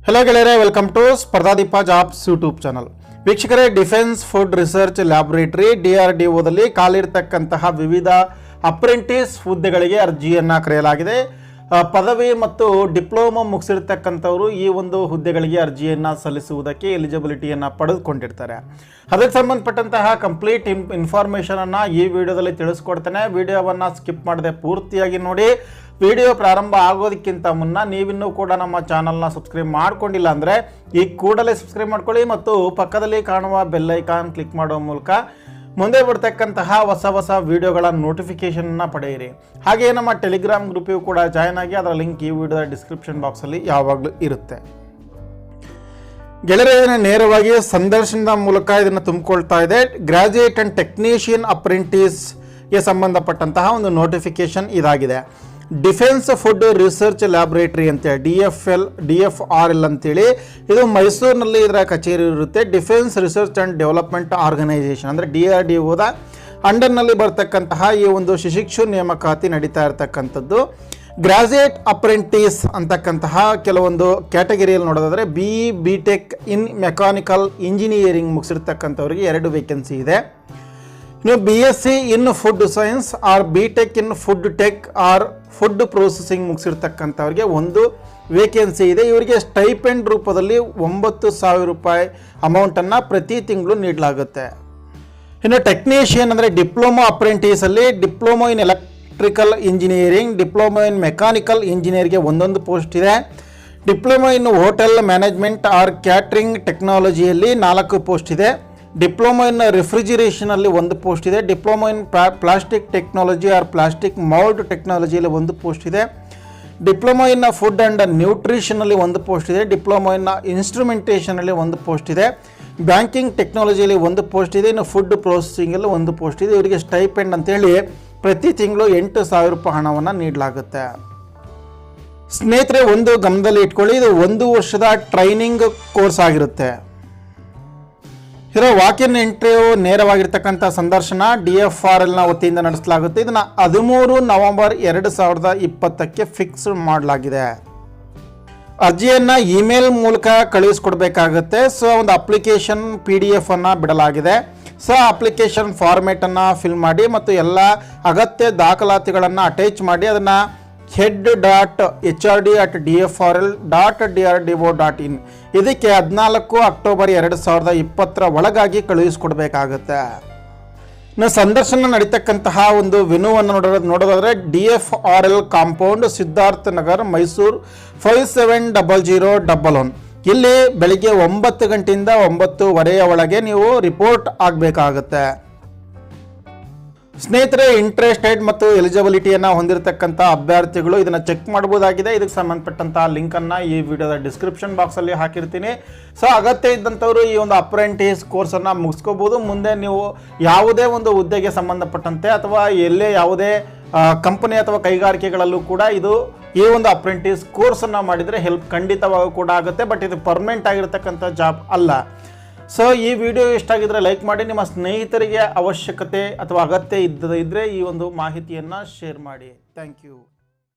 Hello ಗೆಳೆಯರೆ, welcome to Spardhadeepa jobs YouTube channel. ವೀಕ್ಷಕರೇ, defence food research laboratory DRDOದಲ್ಲಿ ಖಾಲಿರ್ತಕ್ಕಂತಹ ವಿವಿಧ ಅಪ್ರೆಂಟಿಸ್ ಹುದ್ದೆಗಳಿಗೆ ಅರ್ಜಿಯನ್ನು ಕರೆಯಲಾಗಿದೆ. ಪದವಿ ಮತ್ತು ಡಿಪ್ಲೊಮಾ ಮುಗಿಸಿರ್ತಕ್ಕಂಥವರು ಈ ಒಂದು ಹುದ್ದೆಗಳಿಗೆ ಅರ್ಜಿಯನ್ನು ಸಲ್ಲಿಸುವುದಕ್ಕೆ ಎಲಿಜಿಬಿಲಿಟಿಯನ್ನು ಪಡೆದುಕೊಂಡಿರ್ತಾರೆ. ಅದಕ್ಕೆ ಸಂಬಂಧಪಟ್ಟಂತಹ ಕಂಪ್ಲೀಟ್ ಇನ್ಫಾರ್ಮೇಷನನ್ನು ಈ ವಿಡಿಯೋದಲ್ಲಿ ತಿಳಿಸ್ಕೊಡ್ತೇನೆ. ವಿಡಿಯೋವನ್ನು ಸ್ಕಿಪ್ ಮಾಡದೆ ಪೂರ್ತಿಯಾಗಿ ನೋಡಿ. ವಿಡಿಯೋ ಪ್ರಾರಂಭ ಆಗೋದಕ್ಕಿಂತ ಮುನ್ನ ನೀವಿನ್ನೂ ಕೂಡ ನಮ್ಮ ಚಾನಲ್ನ ಸಬ್ಸ್ಕ್ರೈಬ್ ಮಾಡ್ಕೊಂಡಿಲ್ಲ ಅಂದರೆ ಈ ಕೂಡಲೇ ಸಬ್ಸ್ಕ್ರೈಬ್ ಮಾಡ್ಕೊಳ್ಳಿ ಮತ್ತು ಪಕ್ಕದಲ್ಲಿ ಕಾಣುವ ಬೆಲ್ ಐಕಾನ್ ಕ್ಲಿಕ್ ಮಾಡುವ ಮೂಲಕ ಮುಂದೆ ಬರ್ತಕ್ಕಂತಹ ಹೊಸ ವಿಡಿಯೋಗಳ ನೋಟಿಫಿಕೇಷನ್ನ ಪಡೆಯಿರಿ. ಹಾಗೆಯೇ ನಮ್ಮ ಟೆಲಿಗ್ರಾಮ್ ಗ್ರೂಪಿಗೂ ಕೂಡ ಜಾಯ್ನ್ ಆಗಿ, ಅದರ ಲಿಂಕ್ ಈ ವಿಡಿಯೋದ ಡಿಸ್ಕ್ರಿಪ್ಷನ್ ಬಾಕ್ಸಲ್ಲಿ ಯಾವಾಗಲೂ ಇರುತ್ತೆ. ಗೆಳೆಯರೇ, ನೇರವಾಗಿ ಸಂದರ್ಶನದ ಮೂಲಕ ಇದನ್ನು ತುಂಬಿಕೊಳ್ತಾ ಇದೆ. ಗ್ರಾಜ್ಯುಯೇಟ್ ಆ್ಯಂಡ್ ಟೆಕ್ನಿಷಿಯನ್ ಅಪ್ರೆಂಟಿಸ್ಗೆ ಸಂಬಂಧಪಟ್ಟಂತಹ ಒಂದು ನೋಟಿಫಿಕೇಷನ್ ಇದಾಗಿದೆ. ಡಿಫೆನ್ಸ್ ಫುಡ್ ರಿಸರ್ಚ್ ಲ್ಯಾಬೊರೇಟರಿ ಅಂತೇಳಿ DFRL ಅಂತೇಳಿ ಇದು ಮೈಸೂರಿನಲ್ಲಿ ಇದರ ಕಚೇರಿ ಇರುತ್ತೆ. Defence research and development organisation ಅಂದರೆ DRDOದ ಅಂಡರ್ನಲ್ಲಿ ಬರ್ತಕ್ಕಂತಹ ಈ ಒಂದು ಶಿಶಿಕ್ಷು ನೇಮಕಾತಿ ನಡೀತಾ ಇರತಕ್ಕಂಥದ್ದು. ಗ್ರಾಜ್ಯುಯೇಟ್ ಅಪ್ರೆಂಟಿಸ್ ಅಂತಕ್ಕಂತಹ ಕೆಲವೊಂದು ಕ್ಯಾಟಗರಿಯಲ್ಲಿ ನೋಡೋದಾದರೆ BTech ಇನ್ ಮೆಕ್ಯಾನಿಕಲ್ ಇಂಜಿನಿಯರಿಂಗ್ ಮುಗಿಸಿರ್ತಕ್ಕಂಥವ್ರಿಗೆ 2 ವೇಕೆನ್ಸಿ ಇದೆ. ಇನ್ನು BSc in food science or BTech in food tech or food processing ಮುಗಿಸಿರ್ತಕ್ಕಂಥವ್ರಿಗೆ 1 ವೇಕೆನ್ಸಿ ಇದೆ. ಇವರಿಗೆ ಸ್ಟೈಪೆಂಡ್ ರೂಪದಲ್ಲಿ 9,000 ರೂಪಾಯಿ ಅಮೌಂಟನ್ನು ಪ್ರತಿ ತಿಂಗಳು ನೀಡಲಾಗುತ್ತೆ. ಇನ್ನು ಟೆಕ್ನಿಷಿಯನ್ ಅಂದರೆ ಡಿಪ್ಲೊಮಾ ಅಪ್ರೆಂಟಿಸಲ್ಲಿ diploma in electrical engineering, diploma in mechanical ಇಂಜಿನಿಯರ್ಗೆ 1 ಪೋಸ್ಟ್ ಇದೆ. Diploma in hotel management or catering ಟೆಕ್ನಾಲಜಿಯಲ್ಲಿ 4 ಪೋಸ್ಟ್ ಇದೆ. ಡಿಪ್ಲೊಮಾ ಇನ್ ರೆಫ್ರಿಜಿರೇಷನಲ್ಲಿ 1 ಪೋಸ್ಟ್ ಇದೆ. Diploma in plastic technology or plastic mould ಟೆಕ್ನಾಲಜಿಯಲ್ಲಿ 1 ಪೋಸ್ಟ್ ಇದೆ. ಡಿಪ್ಲೊಮಾ ಇನ್ ಫುಡ್ ಆ್ಯಂಡ್ ನ್ಯೂಟ್ರಿಷನಲ್ಲಿ 1 ಪೋಸ್ಟ್ ಇದೆ. ಡಿಪ್ಲೊಮಾ ಇನ್ ಇನ್ಸ್ಟ್ರುಮೆಂಟೇಷನಲ್ಲಿ 1 ಪೋಸ್ಟ್ ಇದೆ. ಬ್ಯಾಂಕಿಂಗ್ ಟೆಕ್ನಾಲಜಿಯಲ್ಲಿ 1 ಪೋಸ್ಟ್ ಇದೆ. ಇನ್ನು ಫುಡ್ ಪ್ರೊಸೆಸಿಂಗಲ್ಲಿ 1 ಪೋಸ್ಟ್ ಇದೆ. ಇವರಿಗೆ ಸ್ಟೈಪೆಂಡ್ ಅಂತೇಳಿ ಪ್ರತಿ ತಿಂಗಳು 8,000 ರೂಪಾಯಿ ಹಣವನ್ನು ನೀಡಲಾಗುತ್ತೆ. ಸ್ನೇಹಿತರೆ, ಒಂದು ಗಮನದಲ್ಲಿ ಇಟ್ಕೊಳ್ಳಿ, ಇದು 1 ವರ್ಷದ ಟ್ರೈನಿಂಗ್ ಕೋರ್ಸ್ ಆಗಿರುತ್ತೆ. ವಾಕ್ ಇನ್ ಇಂಟರ್ವ್ಯೂ ನೇರವಾಗಿರ್ತಕ್ಕಂಥ ಸಂದರ್ಶನ DFRLನ ವತಿಯಿಂದ ನಡೆಸಲಾಗುತ್ತೆ. ಇದನ್ನು 13 ನವೆಂಬರ್ 2020ಕ್ಕೆ ಫಿಕ್ಸ್ ಮಾಡಲಾಗಿದೆ. ಅರ್ಜಿಯನ್ನು ಇಮೇಲ್ ಮೂಲಕ ಕಳುಹಿಸ್ಕೊಡ್ಬೇಕಾಗುತ್ತೆ. ಸೊ ಒಂದು ಅಪ್ಲಿಕೇಶನ್ PDF ಅನ್ನು ಬಿಡಲಾಗಿದೆ. ಸೊ ಅಪ್ಲಿಕೇಶನ್ ಫಾರ್ಮೇಟನ್ನು ಫಿಲ್ ಮಾಡಿ ಮತ್ತು ಎಲ್ಲ ಅಗತ್ಯ ದಾಖಲಾತಿಗಳನ್ನು ಅಟ್ಯಾಚ್ ಮಾಡಿ ಅದನ್ನು head.hrd@dfrl.drdo.in ಇದಕ್ಕೆ 14 ಅಕ್ಟೋಬರ್ 2020 ಒಳಗಾಗಿ ಕಳುಹಿಸ್ಕೊಡ್ಬೇಕಾಗತ್ತೆ. ಇನ್ನು ಸಂದರ್ಶನ ನಡೀತಕ್ಕಂತಹ ಒಂದು ವೆನ್ಯೂವನ್ನು ನೋಡೋದಾದರೆ DFRL ಕಾಂಪೌಂಡ್, ಸಿದ್ಧಾರ್ಥ ನಗರ್, ಮೈಸೂರು 570011. ಇಲ್ಲಿ ಬೆಳಿಗ್ಗೆ 9 ಗಂಟೆಯಿಂದ 9:30 ಒಳಗೆ ನೀವು ರಿಪೋರ್ಟ್ ಆಗಬೇಕಾಗತ್ತೆ. ಸ್ನೇಹಿತರೆ, ಇಂಟ್ರೆಸ್ಟೆಡ್ ಮತ್ತು ಎಲಿಜಿಬಿಲಿಟಿಯನ್ನು ಹೊಂದಿರತಕ್ಕಂಥ ಅಭ್ಯರ್ಥಿಗಳು ಇದನ್ನು ಚೆಕ್ ಮಾಡ್ಬೋದಾಗಿದೆ. ಇದಕ್ಕೆ ಸಂಬಂಧಪಟ್ಟಂತಹ ಲಿಂಕನ್ನು ಈ ವಿಡಿಯೋದ ಡಿಸ್ಕ್ರಿಪ್ಷನ್ ಬಾಕ್ಸಲ್ಲಿ ಹಾಕಿರ್ತೀನಿ. ಸೊ ಅಗತ್ಯ ಇದ್ದಂಥವರು ಈ ಒಂದು ಅಪ್ರೆಂಟಿಸ್ ಕೋರ್ಸನ್ನು ಮುಗಿಸ್ಕೋಬೋದು. ಮುಂದೆ ನೀವು ಯಾವುದೇ ಒಂದು ಹುದ್ದೆಗೆ ಸಂಬಂಧಪಟ್ಟಂತೆ ಅಥವಾ ಎಲ್ಲೇ ಯಾವುದೇ ಕಂಪನಿ ಅಥವಾ ಕೈಗಾರಿಕೆಗಳಲ್ಲೂ ಕೂಡ ಈ ಒಂದು ಅಪ್ರೆಂಟಿಸ್ ಕೋರ್ಸನ್ನು ಮಾಡಿದರೆ ಹೆಲ್ಪ್ ಖಂಡಿತವಾಗಿ ಕೂಡ ಆಗುತ್ತೆ. ಬಟ್ ಇದು ಪರ್ಮನೆಂಟ್ ಆಗಿರ್ತಕ್ಕಂಥ ಜಾಬ್ ಅಲ್ಲ. ಸೊ ಈ ವಿಡಿಯೋ ಇಷ್ಟ ಆಗಿದ್ರೆ ಲೈಕ್ ಮಾಡಿ, ನಿಮ್ಮ ಸ್ನೇಹಿತರಿಗೆ ಅವಶ್ಯಕತೆ ಅಥವಾ ಅಗತ್ಯ ಇದ್ದರೆ ಈ ಒಂದು ಮಾಹಿತಿಯನ್ನು ಶೇರ್ ಮಾಡಿ. Thank you.